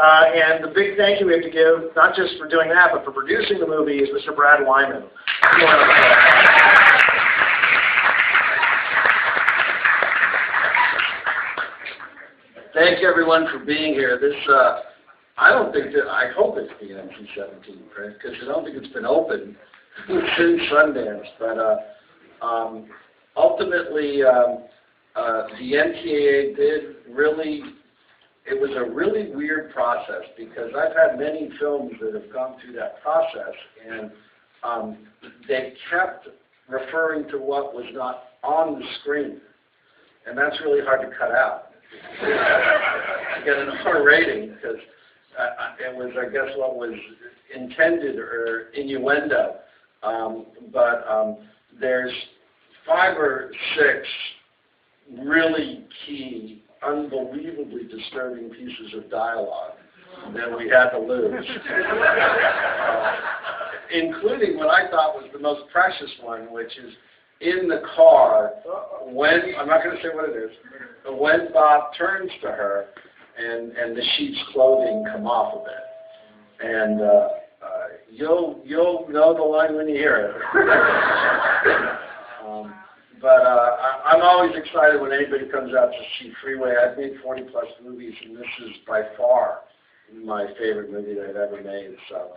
And the big thank you we have to give, not just for doing that, but for producing the movie, is Mr. Brad Wyman. Thank everyone for being here. This, I hope it's the NC-17, right? Because I don't think it's been open since Sundance. But ultimately, the NTAA did really. It was a really weird process because I've had many films that have gone through that process, and they kept referring to what was not on the screen, and that's really hard to cut out. To get an R rating, because it was, I guess, what was intended or innuendo. But there's 5 or 6 really key, unbelievably disturbing pieces of dialogue that we had to lose. Including what I thought was the most precious one, which is in the car when, I'm not going to say what it is, but when Bob turns to her and the sheep's clothing come off of it. And you'll know the line when you hear it. But I'm always excited when anybody comes out to see Freeway. I've made 40+ movies, and this is by far my favorite movie that I've ever made. So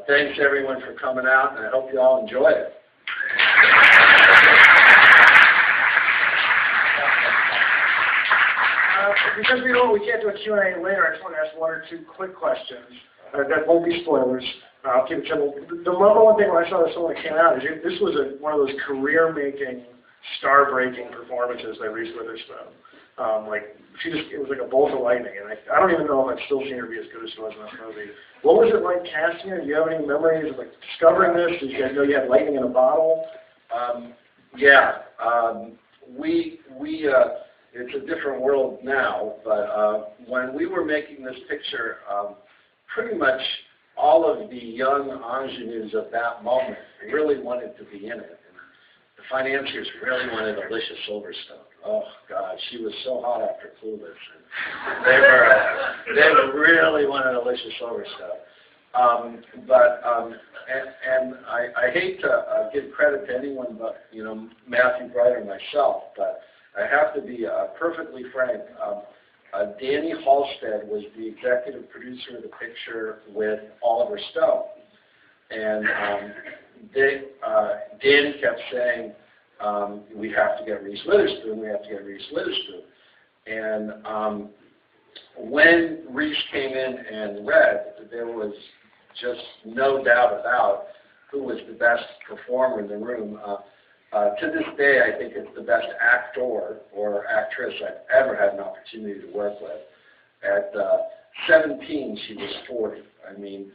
thanks everyone for coming out, and I hope you all enjoy it. Because we can't do a Q&A later, I just want to ask 1 or 2 quick questions. That won't be spoilers. I'll keep it simple. The number one thing when I saw this one that came out is this was one of those career-making, star-breaking performances by Reese Witherspoon. It was like a bolt of lightning, and I don't even know if I've still seen her be as good as she was in this movie. What was it like casting her? Do you have any memories of discovering this? Did you guys know you had lightning in a bottle? It's a different world now, but when we were making this picture, pretty much all of the young ingenues of that moment really wanted to be in it. And the financiers really wanted Alicia Silverstone. Oh God, she was so hot after Clueless. And they really wanted Alicia Silverstone. And I hate to give credit to anyone but Matthew Bright or myself, but I have to be perfectly frank. Danny Halstead was the executive producer of the picture with Oliver Stone. And Danny kept saying, we have to get Reese Witherspoon, we have to get Reese Witherspoon. And when Reese came in and read, there was just no doubt about who was the best performer in the room. To this day, I think it's the best actor or actress I've ever had an opportunity to work with. At 17, she was 40. I mean,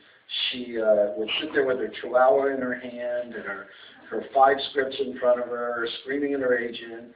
she would sit there with her chihuahua in her hand and her 5 scripts in front of her, screaming at her agent.